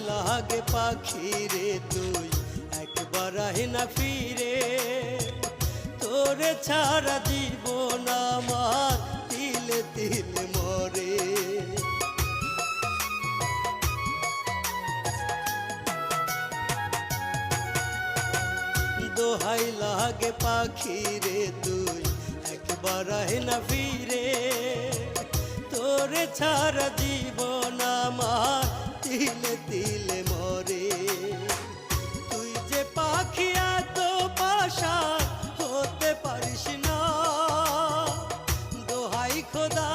লাগে পাখি রে তুই একবার আহে না ফিরে, তোরে ছাড়া জীবন আমার তিলে তিলে মরে। দোহাই লাগে পাখি রে তুই একবার আহে না ফিরে, তোরে ছাড়া জীবন আমার তিলে তিলে মরে। তুই যে পাখি এত পাশা হতে পারিস না, দোহাই খোদা